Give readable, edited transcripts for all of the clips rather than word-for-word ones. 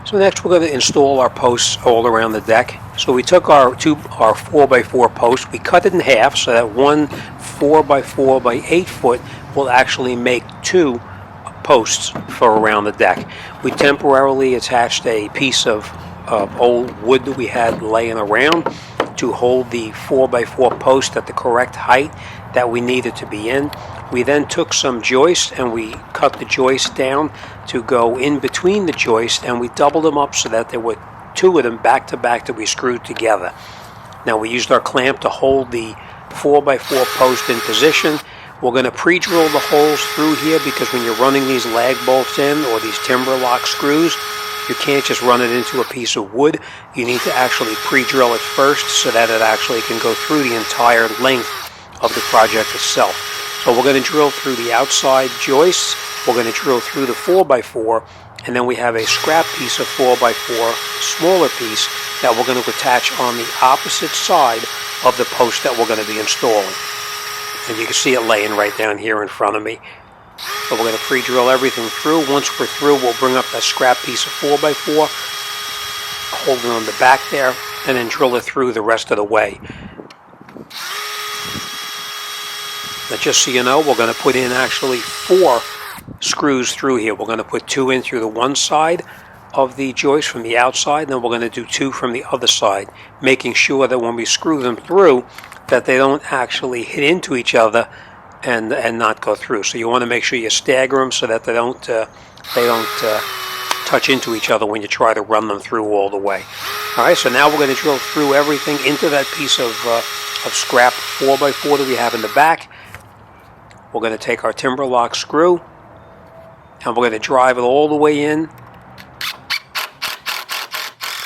So next we're going to install our posts all around the deck. So we took our 4x4 post, we cut it in half so that one 4x4 by 8 foot will actually make 2 posts for around the deck. We temporarily attached a piece of old wood that we had laying around to hold the 4x4 post at the correct height that we needed to be in. We then took some joists and we cut the joists down to go in between the joists, and we doubled them up so that there were 2 of them back to back that we screwed together. Now we used our clamp to hold the 4x4 post in position. We're going to pre-drill the holes through here because when you're running these lag bolts in or these timber lock screws, you can't just run it into a piece of wood. You need to actually pre-drill it first so that it actually can go through the entire length of the project itself. So we're going to drill through the outside joists, we're going to drill through the 4x4, and then we have a scrap piece of 4x4, smaller piece, that we're going to attach on the opposite side of the post that we're going to be installing. And you can see it laying right down here in front of me. So we're going to pre-drill everything through. Once we're through, we'll bring up that scrap piece of 4x4, hold it on the back there, and then drill it through the rest of the way. Now just so you know, we're going to put in actually 4 screws through here. We're going to put 2 in through the one side of the joist from the outside, and then we're going to do 2 from the other side, making sure that when we screw them through, that they don't actually hit into each other and not go through. So you want to make sure you stagger them so that they don't touch into each other when you try to run them through all the way. All right, so now we're going to drill through everything into that piece of scrap 4x4 that we have in the back. We're going to take our timber lock screw and we're going to drive it all the way in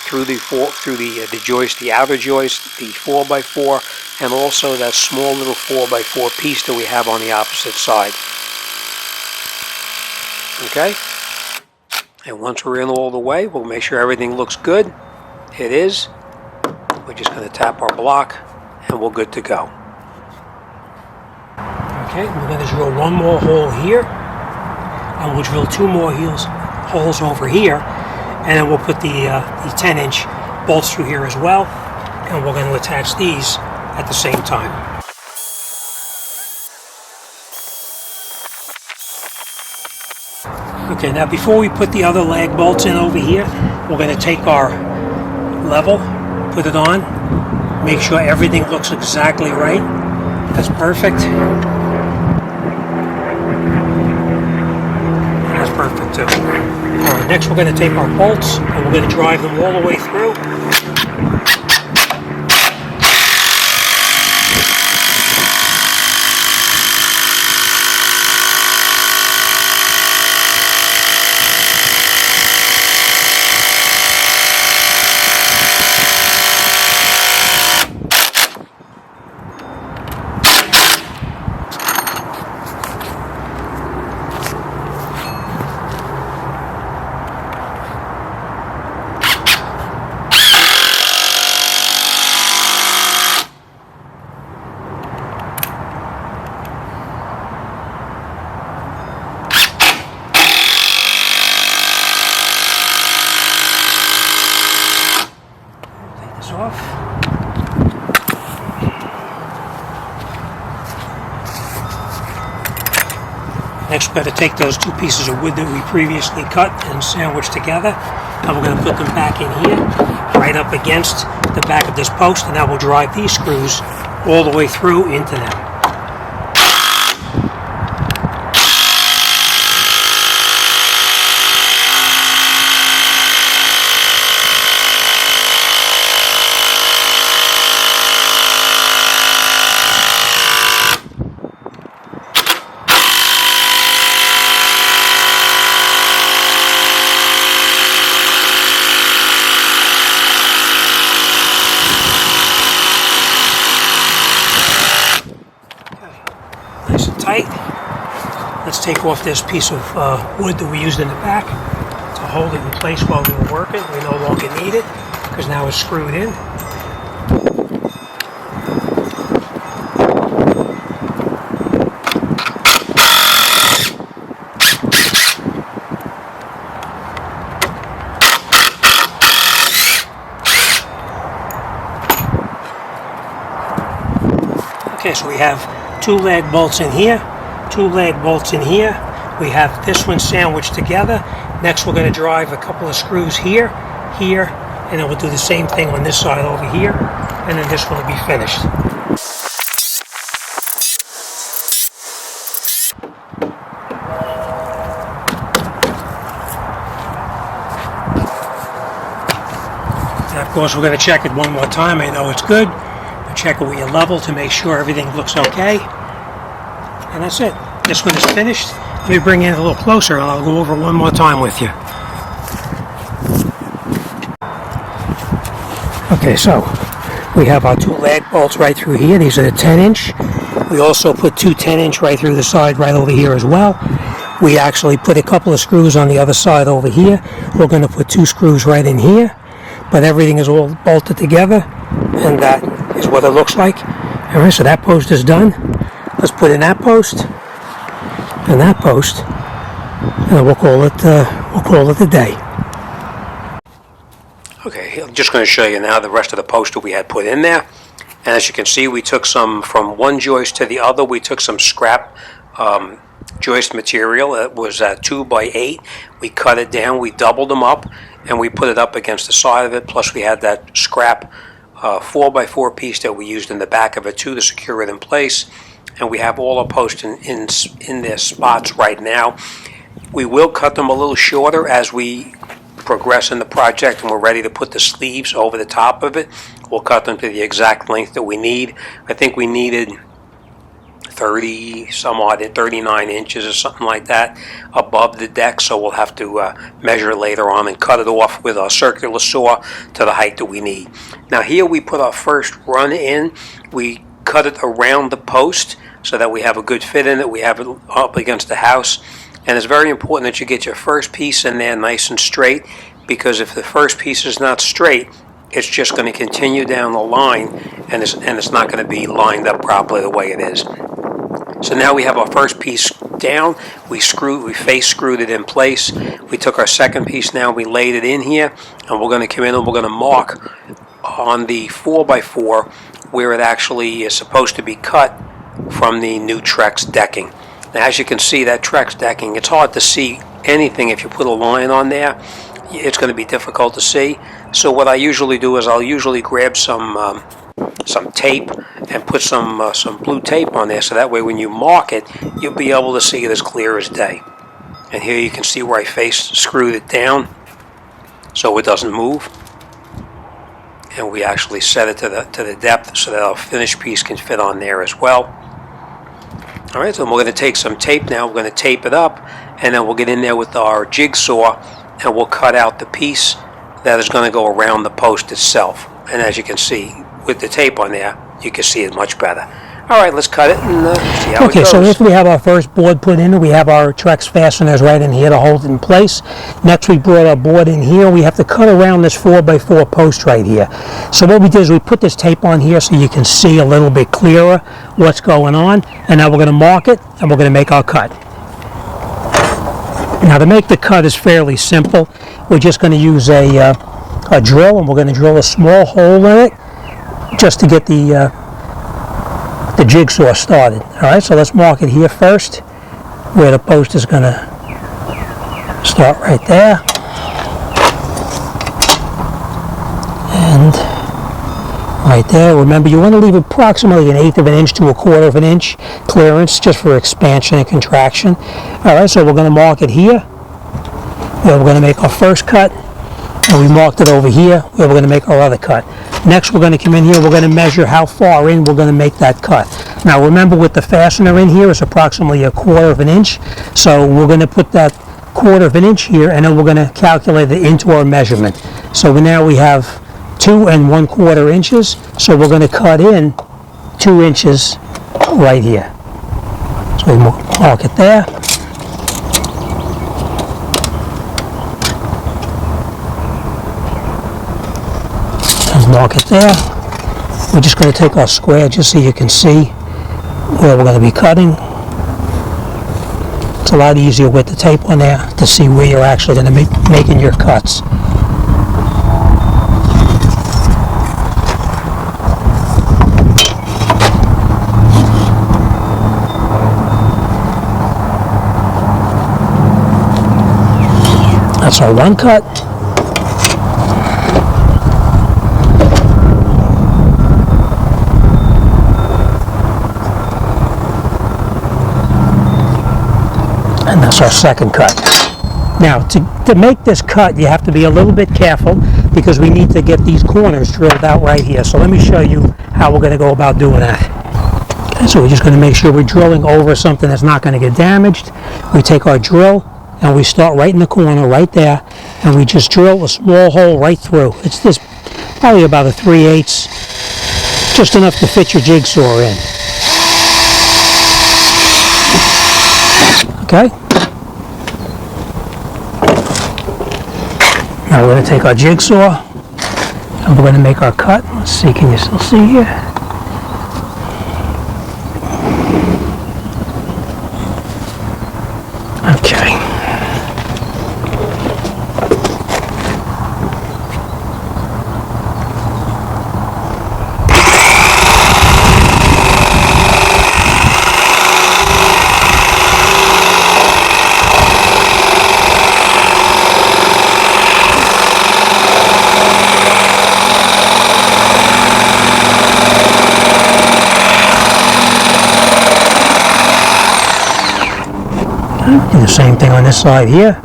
through the joist, the outer joist, the 4x4, and also that small little 4x4 piece that we have on the opposite side. Okay? And once we're in all the way, we'll make sure everything looks good. It is. We're just going to tap our block and we're good to go. Okay, we're going to drill one more hole here, and we'll drill 2 more holes over here, and then we'll put the 10-inch bolts through here as well, and we're going to attach these at the same time. Okay, now before we put the other lag bolts in over here, we're going to take our level, put it on, make sure everything looks exactly right. That's perfect. That's perfect too. Alright, next we're going to take our bolts and we're going to drive them all the way through. Off. Next we're going to take those 2 pieces of wood that we previously cut and sandwiched together, and we're going to put them back in here, right up against the back of this post, and now we'll drive these screws all the way through into them. Nice and tight. Let's take off this piece of wood that we used in the back to hold it in place while we were working. We no longer need it because now it's screwed in. Okay, so we have 2 lag bolts in here, 2 lag bolts in here. We have this one sandwiched together. Next we're going to drive a couple of screws here, here, and then we'll do the same thing on this side over here, and then this one will be finished. And of course we're going to check it one more time. I know it's good. We'll check it with your level to make sure everything looks okay. And that's it. This one is finished. Let me bring it a little closer and I'll go over it one more time with you. Okay, so we have our 2 lag bolts right through here. These are the 10-inch. We also put 2 10-inch right through the side right over here as well. We actually put a couple of screws on the other side over here. We're going to put 2 screws right in here. But everything is all bolted together, and that is what it looks like. All right, so that post is done. Let's put in that post and that post, and we'll call it a day. Okay, I'm just going to show you now the rest of the post that we had put in there. And as you can see, we took some from one joist to the other. We took some scrap joist material. It was 2 by 8. We cut it down. We doubled them up, and we put it up against the side of it. Plus, we had that scrap 4 by 4 piece that we used in the back of it too to secure it in place. And we have all our posts in their spots right now. We will cut them a little shorter as we progress in the project and we're ready to put the sleeves over the top of it. We'll cut them to the exact length that we need. I think we needed 39 inches or something like that above the deck, so we'll have to measure later on and cut it off with a circular saw to the height that we need. Now here we put our first run in. We cut it around the post so that we have a good fit in it. We have it up against the house, and it's very important that you get your first piece in there nice and straight, because if the first piece is not straight, it's just going to continue down the line, and it's not going to be lined up properly the way it is. So now we have our first piece down. We face screwed it in place. We took our second piece now, we laid it in here, and we're going to come in and we're going to mark on the 4x4 where it actually is supposed to be cut from the new Trex decking. Now as you can see, that Trex decking, it's hard to see anything if you put a line on there. It's going to be difficult to see. So what I usually do is I'll usually grab some tape and put some blue tape on there, so that way when you mark it, you'll be able to see it as clear as day. And here you can see where I face screwed it down so it doesn't move. And we actually set it to the depth so that our finished piece can fit on there as well. All right, so we're going to take some tape now. We're going to tape it up, and then we'll get in there with our jigsaw, and we'll cut out the piece that is going to go around the post itself. And as you can see, with the tape on there, you can see it much better. All right, let's cut it and see how it goes. Okay, so if we have our first board put in, we have our Trex fasteners right in here to hold it in place. Next, we brought our board in here. We have to cut around this 4x4 post right here. So what we did is we put this tape on here so you can see a little bit clearer what's going on. And now we're going to mark it, and we're going to make our cut. Now, to make the cut is fairly simple. We're just going to use a drill, and we're going to drill a small hole in it just to get the jigsaw started. All right, so let's mark it here first, where the post is going to start right there. And right there, remember you want to leave approximately 1/8 of an inch to 1/4 of an inch clearance just for expansion and contraction. All right, so we're going to mark it here, where we're going to make our first cut, and we marked it over here where we're going to make our other cut. Next, we're going to come in here, we're going to measure how far in we're going to make that cut. Now remember, with the fastener in here, it's approximately 1/4 of an inch, so we're going to put that 1/4 of an inch here, and then we're going to calculate it into our measurement. So now we have 2 1/4 inches, so we're going to cut in 2 inches right here. So we mark it there. Mark it there. We're just going to take our square just so you can see where we're going to be cutting. It's a lot easier with the tape on there to see where you're actually going to be making your cuts. That's our one cut. And that's our second cut. Now, to make this cut, you have to be a little bit careful because we need to get these corners drilled out right here. So let me show you how we're going to go about doing that. Okay, so we're just going to make sure we're drilling over something that's not going to get damaged. We take our drill and we start right in the corner, right there, and we just drill a small hole right through. It's this probably about a 3/8, just enough to fit your jigsaw in. Okay. Now we're going to take our jigsaw and we're going to make our cut. Let's see, can you still see here? Okay. Do the same thing on this side here.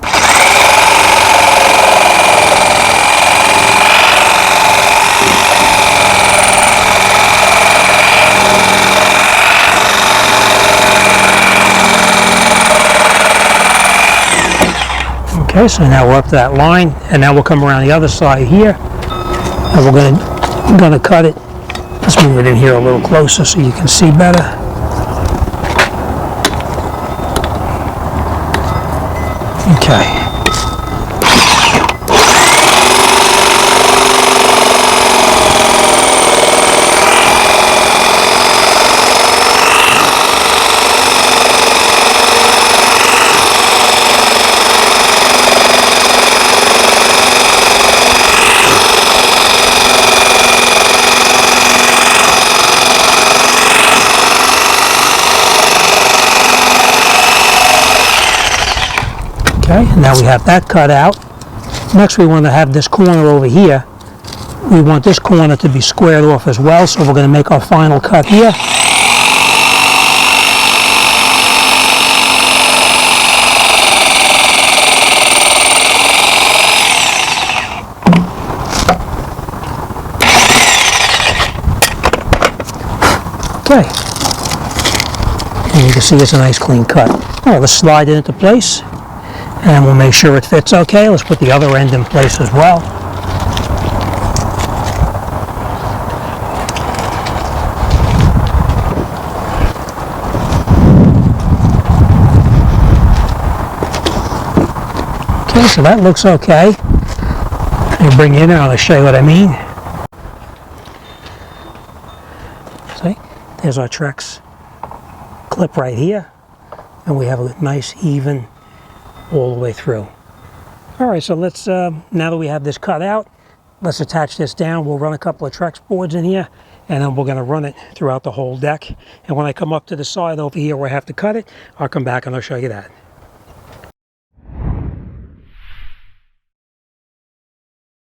Okay, so now we're up to that line, and now we'll come around the other side here, and we're gonna cut it. Let's move it in here a little closer so you can see better. Okay. Okay, now we have that cut out. Next we want to have this corner over here. We want this corner to be squared off as well, so we're going to make our final cut here. Okay, and you can see it's a nice clean cut. All right, let's slide it into place. And we'll make sure it fits okay. Let's put the other end in place as well. Okay, so that looks okay. Let me bring you in there and I'll show you what I mean. See, there's our Trex clip right here. And we have a nice even all the way through. All right, so let's, now that we have this cut out, let's attach this down. We'll run a couple of Trex boards in here, and then we're gonna run it throughout the whole deck. And when I come up to the side over here where I have to cut it, I'll come back and I'll show you that.